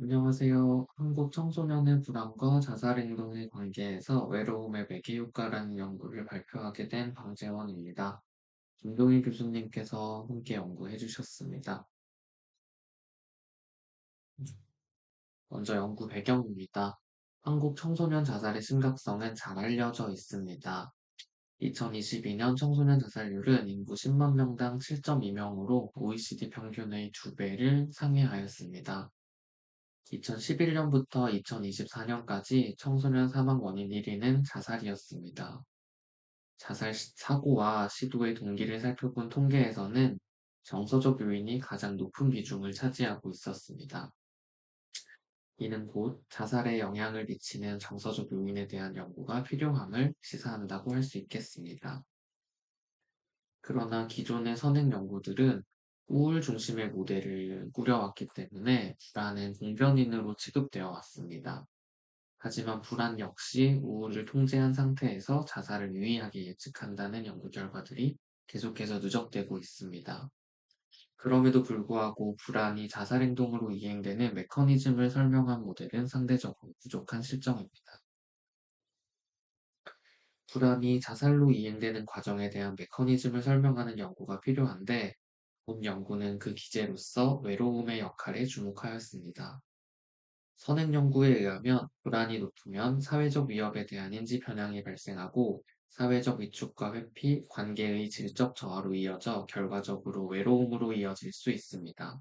안녕하세요. 한국 청소년의 불안과 자살행동의 관계에서 외로움의 매개효과라는 연구를 발표하게 된 방재원입니다. 김동희 교수님께서 함께 연구해 주셨습니다. 먼저 연구 배경입니다. 한국 청소년 자살의 심각성은 잘 알려져 있습니다. 2022년 청소년 자살률은 인구 10만 명당 7.2명으로 OECD 평균의 2배를 상회하였습니다. 2011년부터 2024년까지 청소년 사망 원인 1위는 자살이었습니다. 자살 사고와 시도의 동기를 살펴본 통계에서는 정서적 요인이 가장 높은 비중을 차지하고 있었습니다. 이는 곧 자살에 영향을 미치는 정서적 요인에 대한 연구가 필요함을 시사한다고 할 수 있겠습니다. 그러나 기존의 선행 연구들은 우울 중심의 모델을 꾸려왔기 때문에 불안은 공변인으로 취급되어 왔습니다. 하지만 불안 역시 우울을 통제한 상태에서 자살을 유의하게 예측한다는 연구 결과들이 계속해서 누적되고 있습니다. 그럼에도 불구하고 불안이 자살 행동으로 이행되는 메커니즘을 설명한 모델은 상대적으로 부족한 실정입니다. 불안이 자살로 이행되는 과정에 대한 메커니즘을 설명하는 연구가 필요한데, 본 연구는 그 기제로서 외로움의 역할에 주목하였습니다. 선행 연구에 의하면 불안이 높으면 사회적 위협에 대한 인지 편향이 발생하고 사회적 위축과 회피, 관계의 질적 저하로 이어져 결과적으로 외로움으로 이어질 수 있습니다.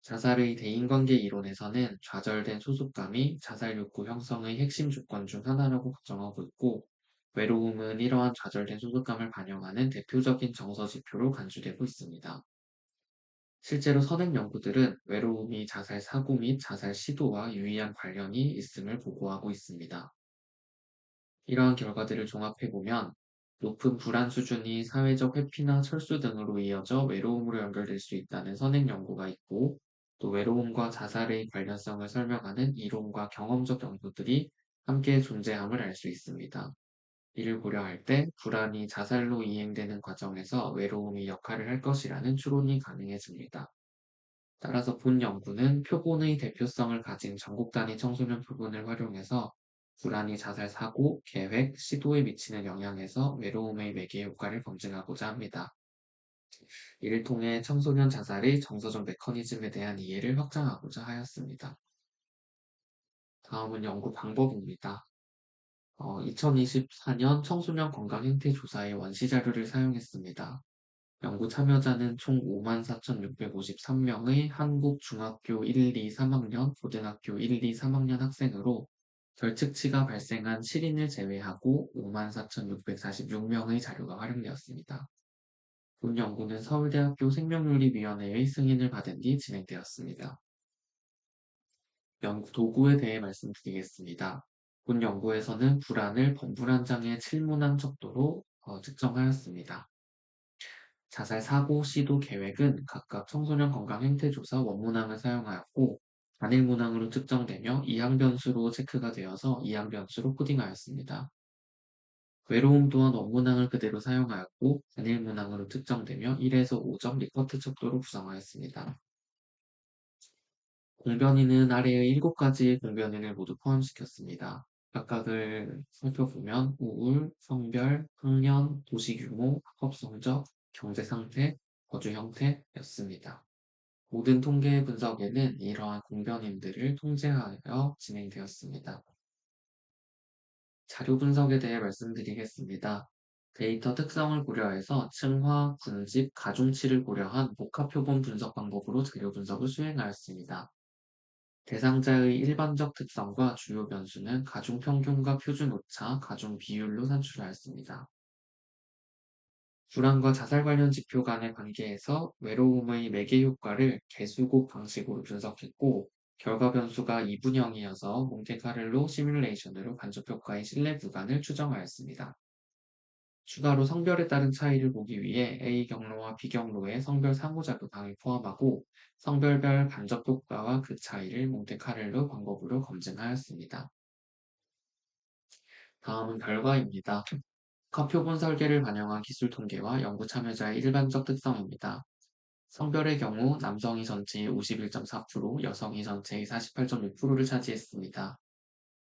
자살의 대인관계 이론에서는 좌절된 소속감이 자살 욕구 형성의 핵심 조건 중 하나라고 가정하고 있고, 외로움은 이러한 좌절된 소속감을 반영하는 대표적인 정서 지표로 간주되고 있습니다. 실제로 선행 연구들은 외로움이 자살 사고 및 자살 시도와 유의한 관련이 있음을 보고하고 있습니다. 이러한 결과들을 종합해보면 높은 불안 수준이 사회적 회피나 철수 등으로 이어져 외로움으로 연결될 수 있다는 선행 연구가 있고, 또 외로움과 자살의 관련성을 설명하는 이론과 경험적 연구들이 함께 존재함을 알 수 있습니다. 이를 고려할 때 불안이 자살로 이행되는 과정에서 외로움이 역할을 할 것이라는 추론이 가능해집니다. 따라서 본 연구는 표본의 대표성을 가진 전국 단위 청소년 표본을 활용해서 불안이 자살 사고, 계획, 시도에 미치는 영향에서 외로움의 매개 효과를 검증하고자 합니다. 이를 통해 청소년 자살의 정서적 메커니즘에 대한 이해를 확장하고자 하였습니다. 다음은 연구 방법입니다. 2024년 청소년 건강 행태 조사의 원시 자료를 사용했습니다. 연구 참여자는 총 54,653명의 한국 중학교 1, 2, 3학년, 고등학교 1, 2, 3학년 학생으로 결측치가 발생한 7인을 제외하고 54,646명의 자료가 활용되었습니다. 본 연구는 서울대학교 생명윤리위원회의 승인을 받은 뒤 진행되었습니다. 연구 도구에 대해 말씀드리겠습니다. 본 연구에서는 불안을 범불안장애 7문항 척도로 측정하였습니다. 자살 사고 시도 계획은 각각 청소년 건강 행태 조사 원문항을 사용하였고, 단일 문항으로 측정되며 이항 변수로 체크가 되어서 이항 변수로 코딩하였습니다. 외로움 또한 원문항을 그대로 사용하였고, 단일 문항으로 측정되며 1에서 5점 리커트 척도로 구성하였습니다. 공변이는 아래의 7가지의 공변인을 모두 포함시켰습니다. 각각을 살펴보면 우울, 성별, 학년, 도시 규모, 학업 성적, 경제 상태, 거주 형태였습니다. 모든 통계 분석에는 이러한 공변인들을 통제하여 진행되었습니다. 자료 분석에 대해 말씀드리겠습니다. 데이터 특성을 고려해서 층화, 군집, 가중치를 고려한 복합표본 분석 방법으로 자료 분석을 수행하였습니다. 대상자의 일반적 특성과 주요 변수는 가중평균과 표준 오차, 가중 비율로 산출하였습니다. 불안과 자살 관련 지표 간의 관계에서 외로움의 매개 효과를 개수곱 방식으로 분석했고, 결과 변수가 이분형이어서 몬테카를로 시뮬레이션으로 간접 효과의 신뢰 구간을 추정하였습니다. 추가로 성별에 따른 차이를 보기 위해 A 경로와 B 경로의 성별 상호작용을 포함하고 성별별 간접 효과와 그 차이를 몬테카를로 방법으로 검증하였습니다. 다음은 결과입니다. 컷표본 설계를 반영한 기술 통계와 연구 참여자의 일반적 특성입니다. 성별의 경우 남성이 전체의 51.4%, 여성이 전체의 48.6%를 차지했습니다.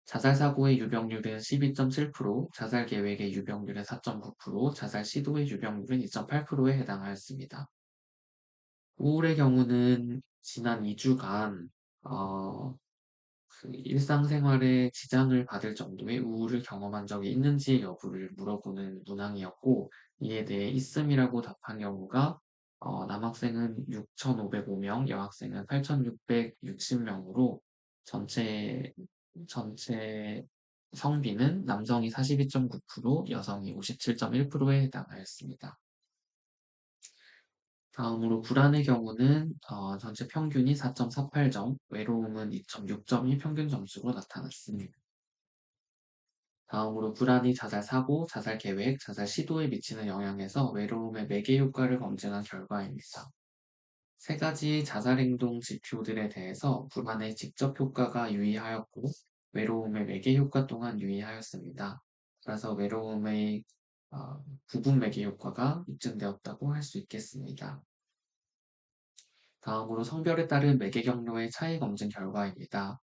자살 사고의 유병률은 12.7%, 자살 계획의 유병률은 4.9%, 자살 시도의 유병률은 2.8%에 해당하였습니다. 우울의 경우는 지난 2주간 그 일상생활에 지장을 받을 정도의 우울을 경험한 적이 있는지의 여부를 물어보는 문항이었고, 이에 대해 있음이라고 답한 경우가 남학생은 6,505명, 여학생은 8,660명으로 전체 성비는 남성이 42.9%, 여성이 57.1%에 해당하였습니다. 다음으로 불안의 경우는 전체 평균이 4.48점, 외로움은 2.6점이 평균 점수로 나타났습니다. 다음으로 불안이 자살 사고, 자살 계획, 자살 시도에 미치는 영향에서 외로움의 매개 효과를 검증한 결과입니다. 세 가지 자살 행동 지표들에 대해서 불안의 직접 효과가 유의하였고, 외로움의 매개 효과 또한 유의하였습니다. 따라서 외로움의 부분 매개 효과가 입증되었다고 할 수 있겠습니다. 다음으로 성별에 따른 매개 경로의 차이 검증 결과입니다.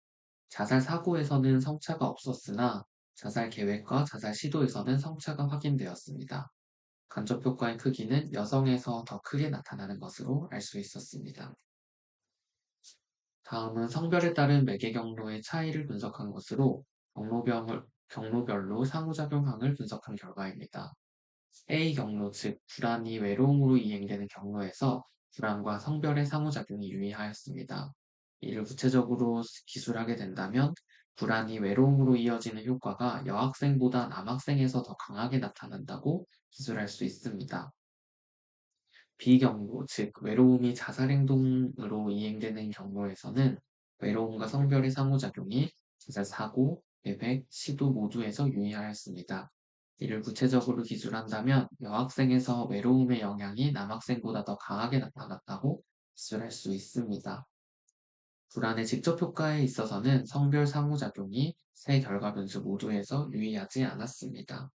자살 사고에서는 성차가 없었으나 자살 계획과 자살 시도에서는 성차가 확인되었습니다. 간접 효과의 크기는 여성에서 더 크게 나타나는 것으로 알 수 있었습니다. 다음은 성별에 따른 매개 경로의 차이를 분석한 것으로 경로별로 상호작용항을 분석한 결과입니다. A 경로, 즉 불안이 외로움으로 이행되는 경로에서 불안과 성별의 상호작용이 유의하였습니다. 이를 구체적으로 기술하게 된다면 불안이 외로움으로 이어지는 효과가 여학생보다 남학생에서 더 강하게 나타난다고 기술할 수 있습니다. B 경로, 즉 외로움이 자살 행동으로 이행되는 경로에서는 외로움과 성별의 상호작용이 자살 사고, 계획, 시도 모두에서 유의하였습니다. 이를 구체적으로 기술한다면 여학생에서 외로움의 영향이 남학생보다 더 강하게 나타났다고 기술할 수 있습니다. 불안의 직접 효과에 있어서는 성별 상호작용이 세 결과 변수 모두에서 유의하지 않았습니다.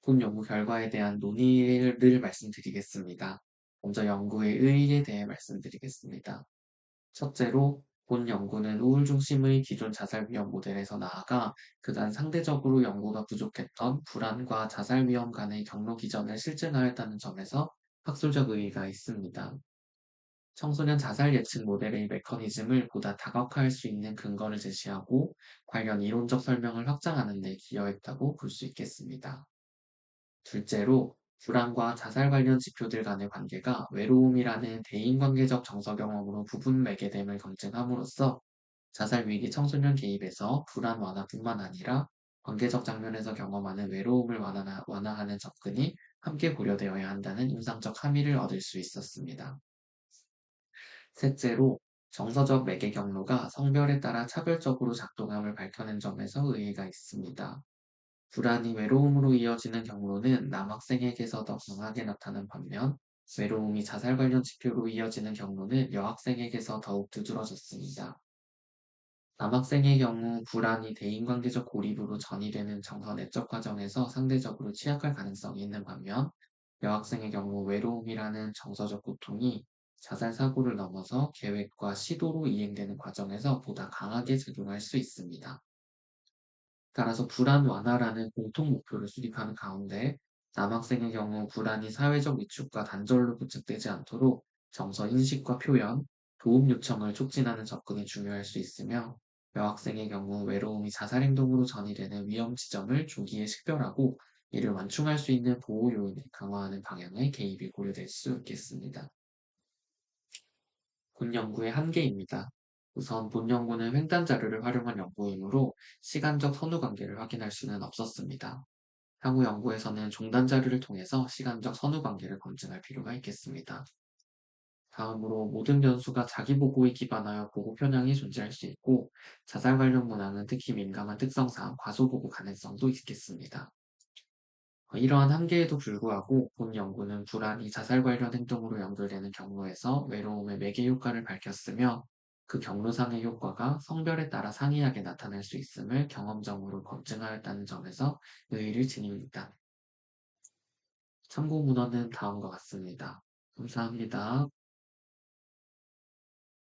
본 연구 결과에 대한 논의를 말씀드리겠습니다. 먼저 연구의 의의에 대해 말씀드리겠습니다. 첫째로, 본 연구는 우울 중심의 기존 자살 위험 모델에서 나아가 그간 상대적으로 연구가 부족했던 불안과 자살 위험 간의 경로 기전을 실증하였다는 점에서 학술적 의의가 있습니다. 청소년 자살 예측 모델의 메커니즘을 보다 다각화할 수 있는 근거를 제시하고 관련 이론적 설명을 확장하는 데 기여했다고 볼 수 있겠습니다. 둘째로, 불안과 자살 관련 지표들 간의 관계가 외로움이라는 대인관계적 정서 경험으로 부분 매개됨을 검증함으로써 자살 위기 청소년 개입에서 불안 완화뿐만 아니라 관계적 장면에서 경험하는 외로움을 완화하는 접근이 함께 고려되어야 한다는 임상적 함의를 얻을 수 있었습니다. 셋째로, 정서적 매개 경로가 성별에 따라 차별적으로 작동함을 밝혀낸 점에서 의의가 있습니다. 불안이 외로움으로 이어지는 경로는 남학생에게서 더 강하게 나타난 반면 외로움이 자살 관련 지표로 이어지는 경로는 여학생에게서 더욱 두드러졌습니다. 남학생의 경우 불안이 대인관계적 고립으로 전이되는 정서 내적 과정에서 상대적으로 취약할 가능성이 있는 반면 여학생의 경우 외로움이라는 정서적 고통이 자살 사고를 넘어서 계획과 시도로 이행되는 과정에서 보다 강하게 작용할 수 있습니다. 따라서 불안 완화라는 공통 목표를 수립하는 가운데 남학생의 경우 불안이 사회적 위축과 단절로 부착되지 않도록 정서 인식과 표현, 도움 요청을 촉진하는 접근이 중요할 수 있으며 여학생의 경우 외로움이 자살 행동으로 전이되는 위험 지점을 조기에 식별하고 이를 완충할 수 있는 보호 요인을 강화하는 방향의 개입이 고려될 수 있겠습니다. 본 연구의 한계입니다. 우선 본 연구는 횡단 자료를 활용한 연구이므로 시간적 선후 관계를 확인할 수는 없었습니다. 향후 연구에서는 종단 자료를 통해서 시간적 선후 관계를 검증할 필요가 있겠습니다. 다음으로 모든 변수가 자기 보고에 기반하여 보고 편향이 존재할 수 있고 자살 관련 문항은 특히 민감한 특성상 과소 보고 가능성도 있겠습니다. 이러한 한계에도 불구하고 본 연구는 불안이 자살 관련 행동으로 연결되는 경로에서 외로움의 매개 효과를 밝혔으며 그 경로상의 효과가 성별에 따라 상이하게 나타날 수 있음을 경험적으로 검증하였다는 점에서 의의를 지닙니다. 참고 문헌은 다음과 같습니다. 감사합니다.